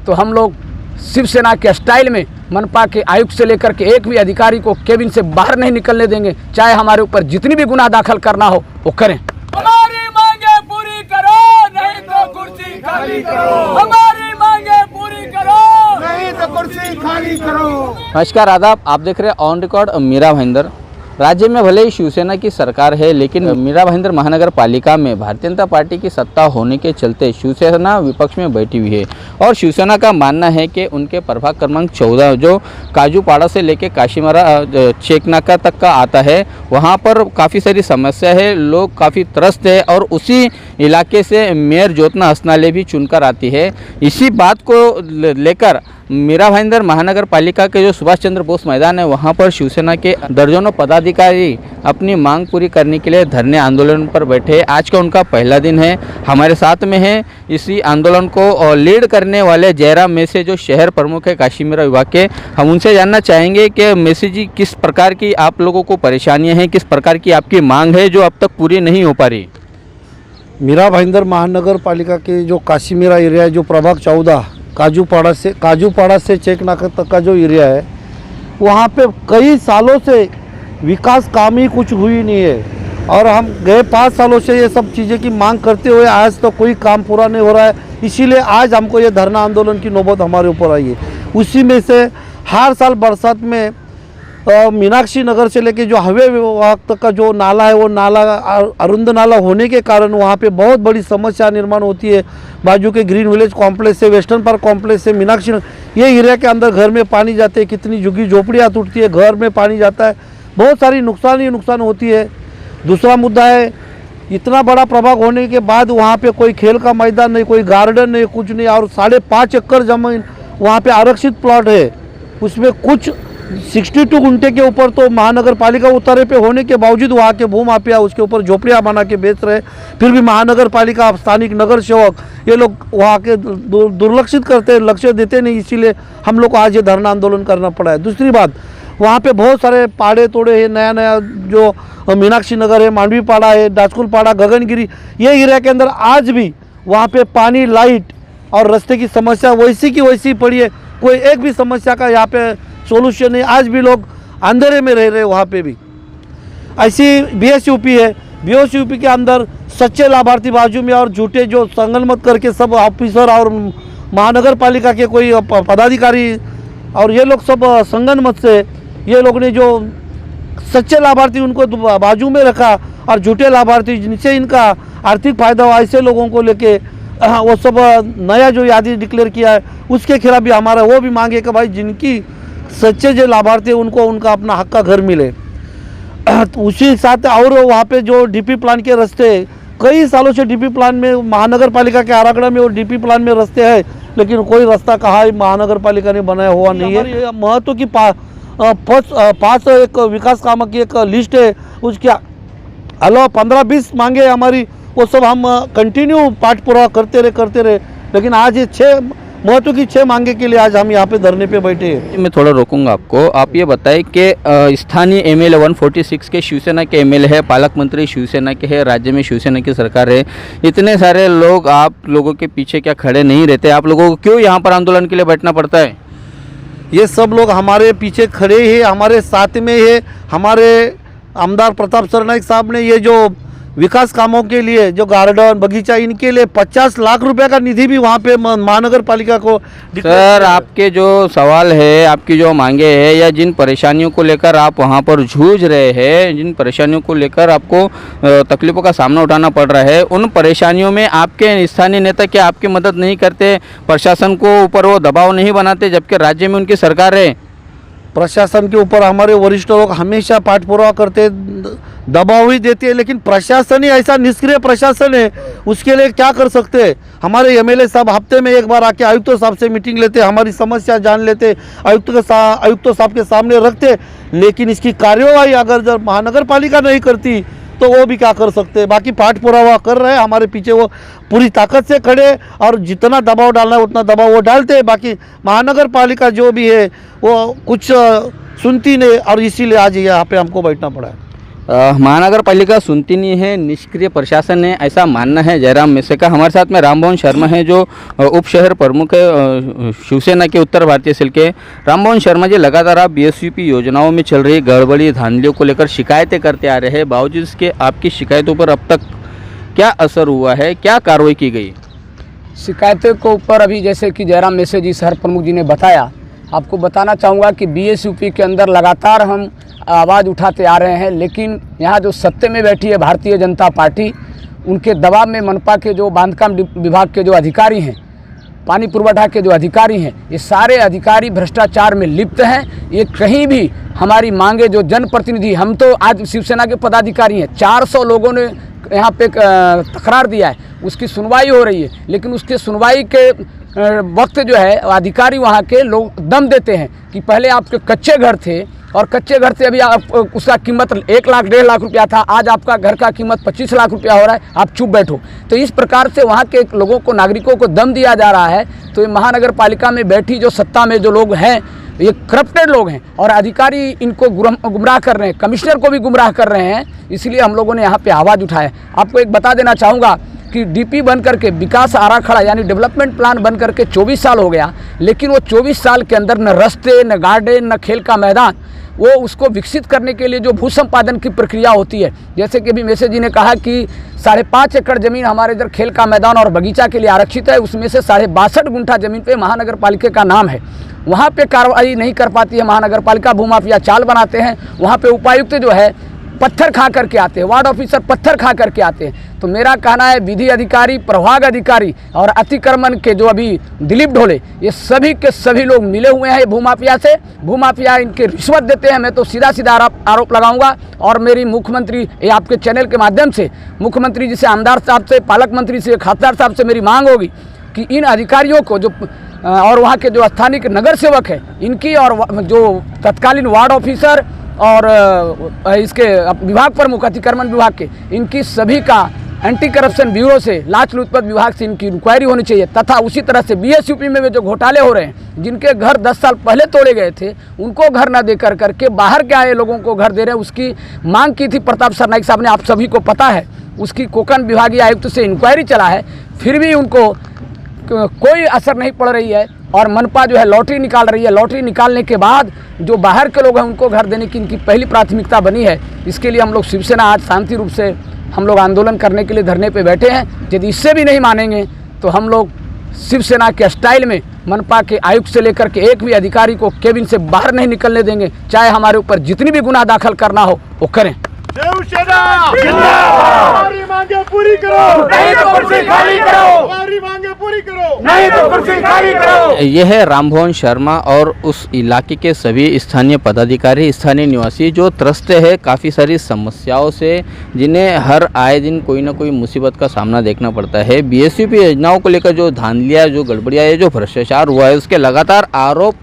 तो हम लोग शिवसेना के स्टाइल में मनपा के आयुक्त से लेकर के एक भी अधिकारी को केबिन से बाहर नहीं निकलने देंगे, चाहे हमारे ऊपर जितनी भी गुनाह दाखिल करना हो वो करें। हमारी मांगे पूरी करो, नहीं तो कुर्सी खाली करो। हमारी मांगे पूरी करो, नहीं तो कुर्सी खाली करो। नमस्कार, आदाब। आप देख रहे हैं ऑन रिकॉर्ड मीरा भाईंदर। राज्य में भले ही शिवसेना की सरकार है, लेकिन मीरा भाईंदर महानगर पालिका में भारतीय जनता पार्टी की सत्ता होने के चलते शिवसेना विपक्ष में बैठी हुई है और शिवसेना का मानना है कि उनके प्रभाग क्रमांक 14 जो काजूपाड़ा से लेकर काशीमारा चेकनाका तक का आता है, वहां पर काफ़ी सारी समस्या है, लोग काफ़ी त्रस्त है और उसी इलाके से मेयर ज्योत्ना हसनाले भी चुनकर आती है। इसी बात को लेकर मीरा भाईंदर महानगर पालिका के जो सुभाष चंद्र बोस मैदान है, वहां पर शिवसेना के दर्जनों पदाधिकारी अपनी मांग पूरी करने के लिए धरने आंदोलन पर बैठे। आज का उनका पहला दिन है। हमारे साथ में है इसी आंदोलन को लीड करने वाले जयराम मेसे, जो शहर प्रमुख है काशीमीरा विभाग के। हम उनसे जानना चाहेंगे कि मेसे जी, किस प्रकार की आप लोगों को परेशानियाँ हैं, किस प्रकार की आपकी मांग है जो अब तक पूरी नहीं हो पा रही? मीरा भाईंदर महानगर पालिका के जो काशीमीरा एरिया है, जो प्रभाग 14 काजूपाड़ा से चेकनाका तक का जो एरिया है, वहाँ पे कई सालों से विकास काम ही कुछ हुई नहीं है और हम गए 5 सालों से ये सब चीज़ें की मांग करते हुए आज तो कोई काम पूरा नहीं हो रहा है। इसीलिए आज हमको ये धरना आंदोलन की नौबत हमारे ऊपर आई है। उसी में से हर साल बरसात में मीनाक्षी नगर से लेके जो हवे विभाग तक का जो नाला है, वो नाला अरुंद नाला होने के कारण वहाँ पे बहुत बड़ी समस्या निर्माण होती है। बाजू के ग्रीन विलेज कॉम्प्लेक्स से, वेस्टर्न पार्क कॉम्प्लेक्स से मीनाक्षी नगर, ये एरिया के अंदर घर में पानी जाते हैं, कितनी झुग्गी झोपड़ियाँ टूटती है, घर में पानी जाता है, बहुत सारी नुकसान ही नुकसान होती है। दूसरा मुद्दा है, इतना बड़ा प्रभाग होने के बाद वहाँ पे कोई खेल का मैदान नहीं, कोई गार्डन नहीं, कुछ नहीं, और 5.5 एकड़ जमीन वहाँ पे आरक्षित प्लॉट है। उसमें कुछ 62 गुंठे के ऊपर तो महानगर पालिका उतारे पे होने के बावजूद वहाँ के भूमाफिया उसके ऊपर झोपड़ियाँ बना के बेच रहे। फिर भी महानगर पालिका, स्थानिक नगर सेवक, ये लोग वहाँ के दुर्लक्षित करते हैं, लक्ष्य देते नहीं। इसीलिए हम लोग को आज ये धरना आंदोलन करना पड़ा है। दूसरी बात, वहाँ पे बहुत सारे पाड़े तोड़े हैं, नया नया जो मीनाक्षी नगर है, मांडवी पाड़ा है, डाचकुल पाड़ा, गगनगिरी, ये एरिया के अंदर आज भी वहाँ पे पानी, लाइट और रास्ते की समस्या वैसी की वैसी पड़ी है। कोई एक भी समस्या का यहाँ पे सोल्यूशन नहीं। आज भी लोग अंधेरे में रह रहे वहाँ पे भी। ऐसी BSUP है, BSUP के अंदर सच्चे लाभार्थी बाजू में और झूठे जो संगनमत करके सब ऑफिसर और महानगर पालिका के कोई पदाधिकारी और ये लोग सब संगनमत से ये लोग ने जो सच्चे लाभार्थी उनको बाजू में रखा और झूठे लाभार्थी जिनसे इनका आर्थिक फायदा हो, ऐसे लोगों को लेके वो सब नया जो यादी डिक्लेयर किया है, उसके खिलाफ भी हमारा वो भी मांगे कि भाई जिनकी सच्चे जो लाभार्थी है उनको उनका अपना हक का घर मिले। उसी साथ और वहाँ पे जो DP प्लान के रास्ते, कई सालों से DP प्लान में, महानगर पालिका के आराखड़ा में और DP प्लान में रास्ते हैं, लेकिन कोई रास्ता कहाँ महानगर पालिका ने बनाया हुआ नहीं है। महत्व की 5 एक विकास कामों की एक लिस्ट है, उसके अलावा 15-20 मांगे हमारी, वो सब हम कंटिन्यू पाठ पूरा करते रहे। लेकिन आज ये 6 महत्व की 6 मांगे के लिए आज हम यहाँ पे धरने पे बैठे हैं। मैं थोड़ा रोकूंगा आपको। आप ये बताएं कि स्थानीय MLA 146 के शिवसेना के MLA है, पालक मंत्री शिवसेना के है, राज्य में शिवसेना की सरकार है, इतने सारे लोग आप लोगों के पीछे क्या खड़े नहीं रहते? आप लोगों को क्यों यहाँ पर आंदोलन के लिए बैठना पड़ता है? ये सब लोग हमारे पीछे खड़े हैं, हमारे साथ में है। हमारे आमदार प्रताप सरनाइक साहब ने ये जो विकास कामों के लिए जो गार्डन, बगीचा, इनके लिए 50 लाख रुपए का निधि भी वहाँ पे महानगर पालिका को। सर, आपके जो सवाल है, आपकी जो मांगे हैं या जिन परेशानियों को लेकर आप वहाँ पर जूझ रहे हैं, जिन परेशानियों को लेकर आपको तकलीफ़ों का सामना उठाना पड़ रहा है, उन परेशानियों में आपके स्थानीय नेता क्या आपकी मदद नहीं करते? प्रशासन को ऊपर वो दबाव नहीं बनाते, जबकि राज्य में उनकी सरकार है? प्रशासन के ऊपर हमारे वरिष्ठ लोग हमेशा पाठपुरावा करते, दबाव ही देते हैं, लेकिन प्रशासन ही ऐसा निष्क्रिय प्रशासन है, उसके लिए क्या कर सकते हैं? हमारे MLA साहब हफ्ते में एक बार आके आयुक्त साहब से मीटिंग लेते, हमारी समस्या जान लेते, आयुक्त साहब के सामने रखते, लेकिन इसकी कार्यवाही अगर जब महानगर पालिका नहीं करती तो वो भी क्या कर सकते हैं? बाकी पाठ पुरावा कर रहे हैं, हमारे पीछे वो पूरी ताकत से खड़े और जितना दबाव डालना है उतना दबाव वो डालते हैं। बाकी महानगर पालिका जो भी है वो कुछ सुनती नहीं और इसीलिए आज यहाँ पे हमको बैठना पड़ा है। महानगर पालिका सुनती नहीं है, निष्क्रिय प्रशासन है, ऐसा मानना है जयराम मेसे का। हमारे साथ में रामभवन शर्मा है जो उप शहर प्रमुख है शिवसेना के उत्तर भारतीय सेल के। रामभवन शर्मा जी, लगातार आप बीएसयूपी योजनाओं में चल रही गड़बड़ी धांधलियों को लेकर शिकायतें करते आ रहे हैं, बावजूद इसके आपकी शिकायतों पर अब तक क्या असर हुआ है, क्या कार्रवाई की गई? शिकायतों के ऊपर अभी जैसे कि जयराम मेसे जी शहर प्रमुख जी ने बताया, आपको बताना चाहूँगा कि बीएसयूपी के अंदर लगातार हम आवाज़ उठाते आ रहे हैं, लेकिन यहाँ जो सत्ते में बैठी है भारतीय जनता पार्टी, उनके दबाव में मनपा के जो बांधकाम विभाग के जो अधिकारी हैं, पानी पुरवठा के जो अधिकारी हैं, ये सारे अधिकारी भ्रष्टाचार में लिप्त हैं। ये कहीं भी हमारी मांगे जो जनप्रतिनिधि, हम तो आज शिवसेना के पदाधिकारी हैं, 400 लोगों ने यहाँ पे तकरार दिया है, उसकी सुनवाई हो रही है, लेकिन उसके सुनवाई के वक्त जो है अधिकारी वहाँ के लोग दम देते हैं कि पहले आपके कच्चे घर थे और कच्चे घर से अभी आप उसका कीमत 1 लाख 1.5 लाख रुपया था, आज आपका घर का कीमत 25 लाख रुपया हो रहा है, आप चुप बैठो। तो इस प्रकार से वहाँ के लोगों को, नागरिकों को दम दिया जा रहा है। तो ये महानगर पालिका में बैठी जो सत्ता में जो लोग हैं, ये करप्टेड लोग हैं और अधिकारी इनको गुमराह कर रहे हैं, कमिश्नर को भी गुमराह कर रहे हैं। इसलिए हम लोगों ने यहाँ पे आवाज़ उठाया। आपको एक बता देना चाहूँगा कि डीपी बन करके, विकास आराखड़ा यानी डेवलपमेंट प्लान बन करके 24 साल हो गया, लेकिन वो 24 साल के अंदर न रास्ते, न गार्डन, न खेल का मैदान, वो उसको विकसित करने के लिए जो भू संपादन की प्रक्रिया होती है, जैसे कि अभी मेसे जी ने कहा कि 5.5 एकड़ ज़मीन हमारे इधर खेल का मैदान और बगीचा के लिए आरक्षित है, उसमें से 62.5 गुंठा ज़मीन पे महानगर पालिका का नाम है। वहाँ पे कार्रवाई नहीं कर पाती है महानगर पालिका, भूमाफिया चाल बनाते हैं। वहाँ पे उपायुक्त जो है पत्थर खा करके आते हैं, वार्ड ऑफिसर पत्थर खा करके आते हैं। तो मेरा कहना है विधि अधिकारी, प्रभाग अधिकारी और अतिक्रमण के जो अभी दिलीप ढोले, ये सभी के सभी लोग मिले हुए हैं भूमाफिया से। भूमाफिया इनके रिश्वत देते हैं। मैं तो सीधा सीधा आरोप लगाऊंगा और मेरी मुख्यमंत्री, ये आपके चैनल के माध्यम से मुख्यमंत्री जी से, आमदार साहब से, पालक मंत्री से, खासदार साहब से मेरी मांग होगी कि इन अधिकारियों को जो और वहाँ के जो स्थानीय नगर सेवक है, इनकी और जो तत्कालीन वार्ड ऑफिसर और इसके विभाग प्रमुख अतिक्रमण विभाग के, इनकी सभी का एंटी करप्शन ब्यूरो से, लाच लूटपाट विभाग से इनकी इंक्वायरी होनी चाहिए। तथा उसी तरह से बीएसयूपी में जो घोटाले हो रहे हैं, जिनके घर 10 साल पहले तोड़े गए थे, उनको घर न दे करके बाहर के आए लोगों को घर दे रहे हैं। उसकी मांग की थी प्रताप सरनाइक साहब ने, आप सभी को पता है। उसकी कोकण विभागीय आयुक्त से इंक्वायरी चला है, फिर भी उनको कोई असर नहीं पड़ रही है। और मनपा जो है लॉटरी निकाल रही है। लॉटरी निकालने के बाद जो बाहर के लोग हैं उनको घर देने की इनकी पहली प्राथमिकता बनी है। इसके लिए हम लोग शिवसेना आज शांति रूप से हम लोग आंदोलन करने के लिए धरने पे बैठे हैं। यदि इससे भी नहीं मानेंगे तो हम लोग शिवसेना के स्टाइल में मनपा के आयुक्त से लेकर के एक भी अधिकारी को केबिन से बाहर नहीं निकलने देंगे, चाहे हमारे ऊपर जितनी भी गुनाह दाखिल करना हो वो करें। शिवसेना जिंदाबाद। हमारी मांगे पूरी करो, नहीं तो कुर्सी खाली करो। हमारी मांगे पूरी करो, नहीं तो कुर्सी खाली करो। यह है रामभवन शर्मा और उस इलाके के सभी स्थानीय पदाधिकारी, स्थानीय निवासी जो त्रस्त है काफ़ी सारी समस्याओं से, जिन्हें हर आए दिन कोई ना कोई मुसीबत का सामना देखना पड़ता है। बीएसयूपी योजनाओं को लेकर जो धांधलियाँ, जो गड़बड़ियाँ है, जो भ्रष्टाचार हुआ है, उसके लगातार आरोप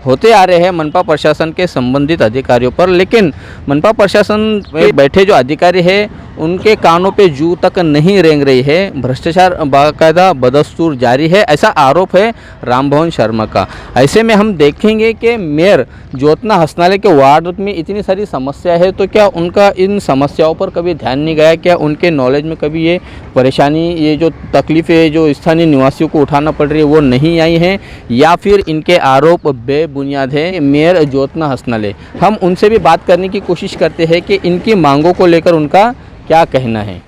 होते आ रहे हैं मनपा प्रशासन के संबंधित अधिकारियों पर। लेकिन मनपा प्रशासन में बैठे जो अधिकारी हैं उनके कानों पे जू तक नहीं रेंग रही है। भ्रष्टाचार बाकायदा बदस्तूर जारी है, ऐसा आरोप है रामभवन शर्मा का। ऐसे में हम देखेंगे कि मेयर ज्योत्ना हसनाले के वार्ड में इतनी सारी समस्या है, तो क्या उनका इन समस्याओं पर कभी ध्यान नहीं गया? क्या उनके नॉलेज में कभी ये परेशानी, ये जो तकलीफ़ें जो स्थानीय निवासियों को उठाना पड़ रही है वो नहीं आई हैं, या फिर इनके आरोप बेबुनियाद है? मेयर ज्योत्ना हसनाले, हम उनसे भी बात करने की कोशिश करते हैं कि इनकी मांगों को लेकर उनका क्या कहना है।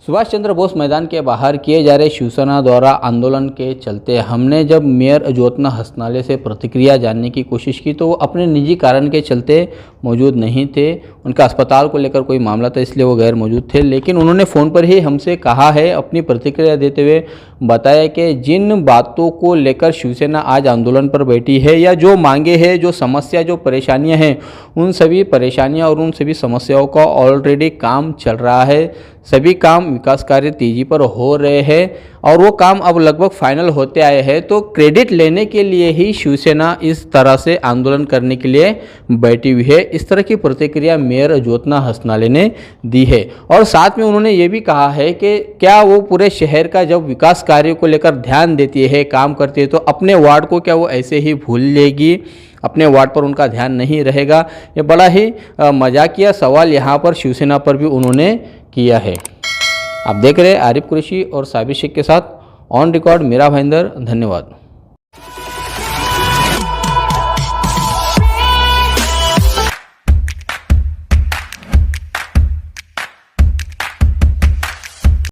सुभाष चंद्र बोस मैदान के बाहर किए जा रहे शिवसेना द्वारा आंदोलन के चलते हमने जब मेयर ज्योत्ना हसनाले से प्रतिक्रिया जानने की कोशिश की तो वो अपने निजी कारण के चलते मौजूद नहीं थे। उनका अस्पताल को लेकर कोई मामला था, इसलिए वो गैर मौजूद थे। लेकिन उन्होंने फ़ोन पर ही हमसे कहा है, अपनी प्रतिक्रिया देते हुए बताया कि जिन बातों को लेकर शिवसेना आज आंदोलन पर बैठी है, या जो मांगे हैं, जो समस्या, जो परेशानियाँ हैं, उन सभी परेशानियाँ और उन सभी समस्याओं का ऑलरेडी काम चल रहा है। सभी काम विकास कार्य तेजी पर हो रहे हैं और वो काम अब लगभग फाइनल होते आए हैं। तो क्रेडिट लेने के लिए ही शिवसेना इस तरह से आंदोलन करने के लिए बैठी हुई है। इस तरह की प्रतिक्रिया मेयर ज्योत्ना हसनाले ने दी है और साथ में उन्होंने ये भी कहा है कि क्या वो पूरे शहर का जब विकास कार्य को लेकर ध्यान देती है, काम करती है, तो अपने वार्ड को क्या वो ऐसे ही भूल लेगी, अपने वार्ड पर उनका ध्यान नहीं रहेगा। ये बड़ा ही मजाकिया सवाल यहाँ पर शिवसेना पर भी उन्होंने किया है। आप देख रहे हैं आरिफ कुरैशी और साबिर शेख के साथ ऑन रिकॉर्ड मीरा भाईंदर। धन्यवाद।